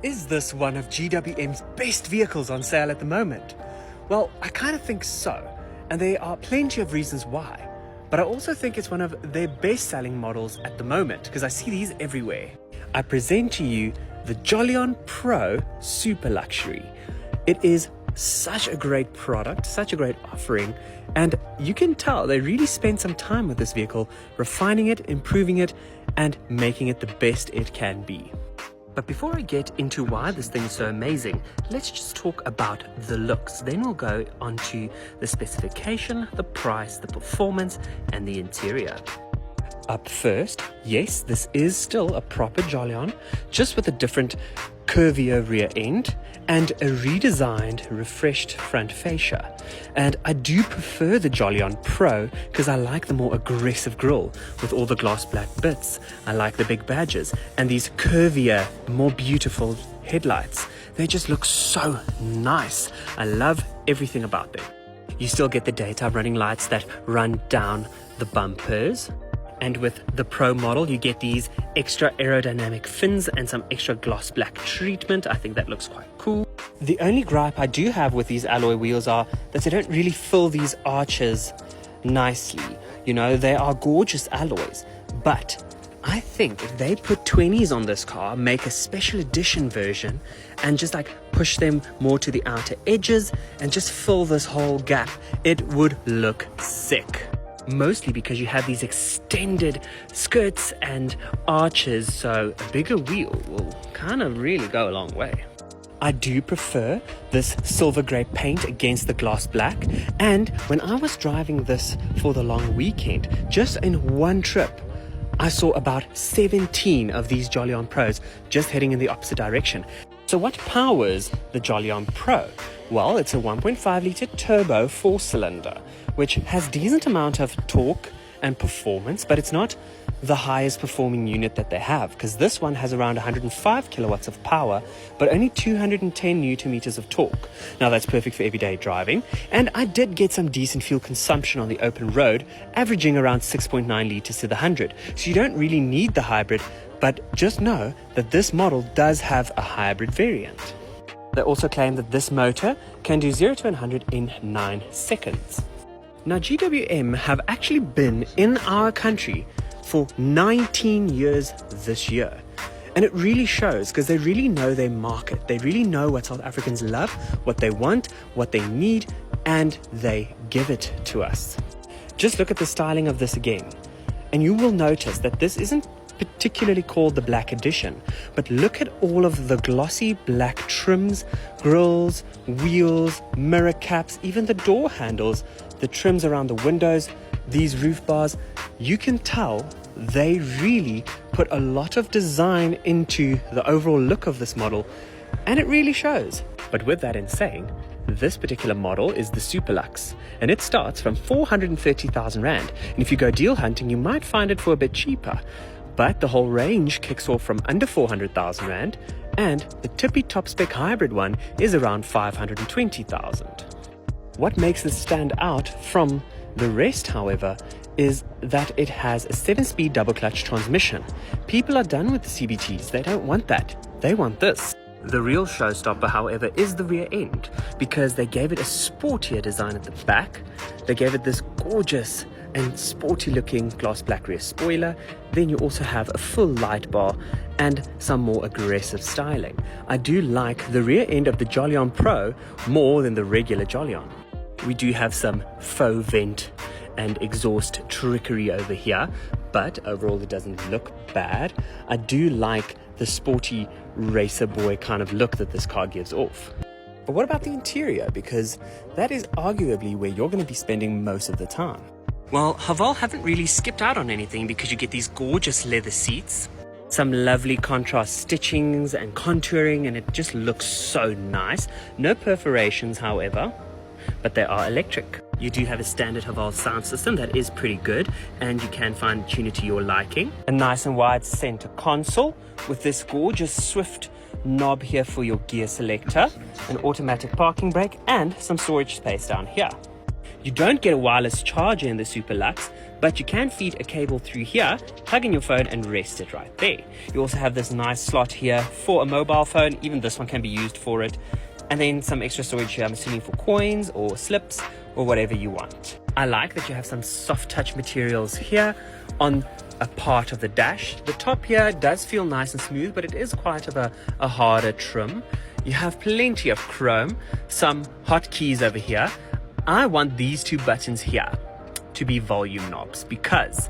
Is this one of GWM's best vehicles on sale at the moment? Well, I kind of think so, and there are plenty of reasons why. But I also think it's one of their best-selling models at the moment, because I see these everywhere. I present to you the Jolion Pro Super Luxury. It is such a great product, such a great offering, and you can tell they really spent some time with this vehicle, refining it, improving it, and making it the best it can be. But before I get into why this thing is so amazing, let's just talk about the looks. Then we'll go on to the specification, the price, the performance, and the interior. Up first, yes, this is still a proper Jolion, just with a different curvier rear end and a redesigned, refreshed front fascia. And I do prefer the Jolion Pro because I like the more aggressive grille with all the gloss black bits. I like the big badges and these curvier, more beautiful headlights. They just look so nice. I love everything about them. You still get the daytime running lights that run down the bumpers. And with the Pro model, you get these extra aerodynamic fins and some extra gloss black treatment. I think that looks quite cool. The only gripe I do have with these alloy wheels are that they don't really fill these arches nicely. You know, they are gorgeous alloys, but I think if they put 20s on this car, make a special edition version and just like push them more to the outer edges and just fill this whole gap, it would look sick. Mostly because you have these extended skirts and arches, so a bigger wheel will kind of really go a long way. I do prefer this silver grey paint against the gloss black, and when I was driving this for the long weekend, just in one trip, I saw about 17 of these Jolion Pros just heading in the opposite direction. So what powers the Jolion Pro? Well, it's a 1.5 litre turbo 4-cylinder, which has decent amount of torque and performance, but it's not the highest performing unit that they have, because this one has around 105 kilowatts of power, but only 210 newton meters of torque. Now that's perfect for everyday driving, and I did get some decent fuel consumption on the open road, averaging around 6.9 liters to the 100. So you don't really need the hybrid, but just know that this model does have a hybrid variant. They also claim that this motor can do 0 to 100 in 9 seconds. Now, GWM have actually been in our country for 19 years this year. And it really shows because they really know their market. They really know what South Africans love, what they want, what they need, and they give it to us. Just look at the styling of this again. And you will notice that this isn't particularly called the black edition, but look at all of the glossy black trims, grills, wheels, mirror caps, even the door handles, the trims around the windows, these roof bars. You can tell they really put a lot of design into the overall look of this model, and it really shows. But with that in saying, this particular model is the Super Lux, and it starts from 430,000 Rand. And if you go deal hunting, you might find it for a bit cheaper. But the whole range kicks off from under 400,000 Rand, and the tippy top spec hybrid one is around 520,000. What makes this stand out from the rest, however, is that it has a 7-speed double clutch transmission. People are done with the CBTs. They don't want that. They want this. The real showstopper, however, is the rear end, because they gave it a sportier design at the back. They gave it this gorgeous and sporty looking gloss black rear spoiler. Then you also have a full light bar and some more aggressive styling. I do like the rear end of the Jolion Pro more than the regular Jolion. We do have some faux vent and exhaust trickery over here, but overall it doesn't look bad. I do like the sporty racer boy kind of look that this car gives off. But what about the interior? Because that is arguably where you're going to be spending most of the time. Well, Haval haven't really skipped out on anything, because you get these gorgeous leather seats, some lovely contrast stitchings and contouring, and it just looks so nice. No perforations, however, but they are electric. You do have a standard Haval sound system that is pretty good, and you can fine tune it to your liking. A nice and wide center console with this gorgeous swift knob here for your gear selector, an automatic parking brake, and some storage space down here. You don't get a wireless charger in the Super Lux, but you can feed a cable through here, plug in your phone and rest it right there. You also have this nice slot here for a mobile phone. Even this one can be used for it. And then some extra storage here, I'm assuming for coins or slips or whatever you want. I like that you have some soft touch materials here on a part of the dash. The top here does feel nice and smooth, but it is quite of a harder trim. You have plenty of chrome, some hotkeys over here. I want these two buttons here to be volume knobs because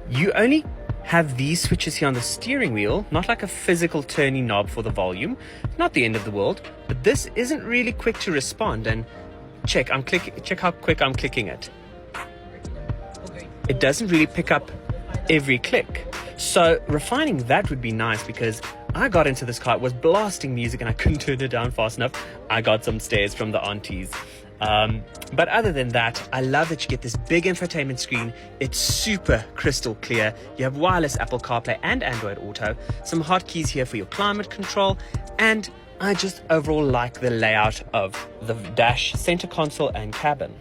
you only have these switches here on the steering wheel, not like a physical turning knob for the volume. Not the end of the world, but this isn't really quick to respond. And check how quick I'm clicking it. It doesn't really pick up every click. So refining that would be nice, because I got into this car, it was blasting music and I couldn't turn it down fast enough. I got some stares from the aunties. But other than that, I love that you get this big infotainment screen. It's super crystal clear. You have wireless Apple CarPlay and Android Auto, some hotkeys here for your climate control, and I just overall like the layout of the dash, center console and cabin.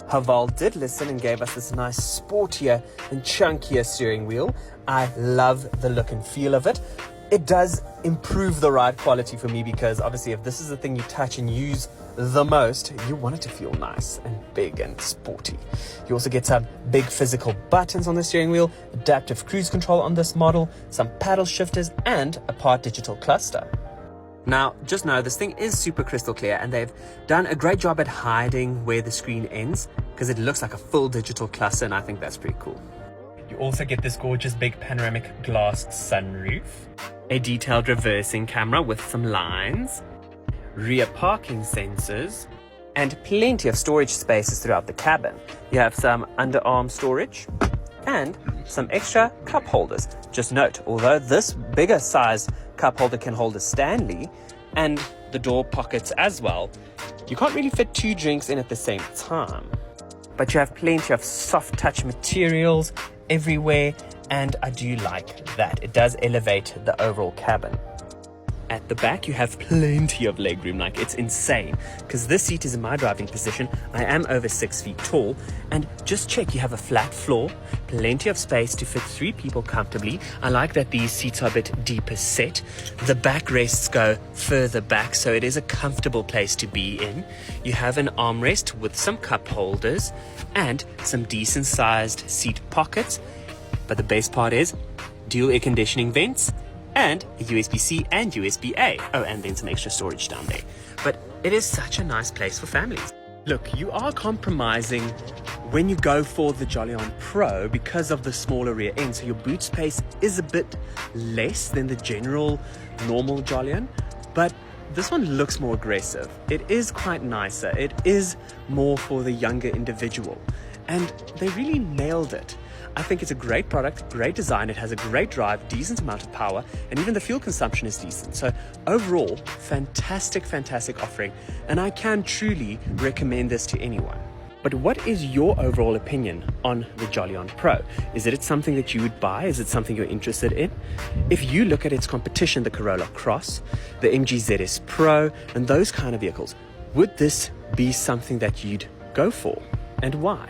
Haval did listen and gave us this nice sportier and chunkier steering wheel. I love the look and feel of it. It does improve the ride quality for me, because obviously if this is the thing you touch and use the most, you want it to feel nice and big and sporty. You also get some big physical buttons on the steering wheel, adaptive cruise control on this model, some paddle shifters and a part digital cluster. Now, just know this thing is super crystal clear, and they've done a great job at hiding where the screen ends, because it looks like a full digital cluster, and I think that's pretty cool. You also get this gorgeous big panoramic glass sunroof, a detailed reversing camera with some lines, rear parking sensors, and plenty of storage spaces throughout the cabin. You have some underarm storage and some extra cup holders. Just note, although this bigger size cup holder can hold a Stanley and the door pockets as well, you can't really fit 2 drinks in at the same time. But you have plenty of soft touch materials everywhere, and I do like that. It does elevate the overall cabin. At the back, you have plenty of legroom, like it's insane, because this seat is in my driving position. I am over 6 feet tall, and just check, you have a flat floor, plenty of space to fit 3 people comfortably. I like that these seats are a bit deeper set. The backrests go further back, so it is a comfortable place to be in. You have an armrest with some cup holders and some decent sized seat pockets, but the best part is dual air conditioning vents and a USB-C and USB-A. Oh, and then some extra storage down there. But it is such a nice place for families. Look, you are compromising when you go for the Jolion Pro because of the smaller rear end. So your boot space is a bit less than the general normal Jolion, but this one looks more aggressive. It is quite nicer. It is more for the younger individual, and they really nailed it. I think it's a great product, great design, it has a great drive, decent amount of power, and even the fuel consumption is decent. So overall, fantastic offering, and I can truly recommend this to anyone. But what is your overall opinion on the Jolion Pro? Is it something that you would buy? Is it something you're interested in? If you look at its competition, the Corolla Cross, the MG ZS Pro, and those kind of vehicles, would this be something that you'd go for, and why?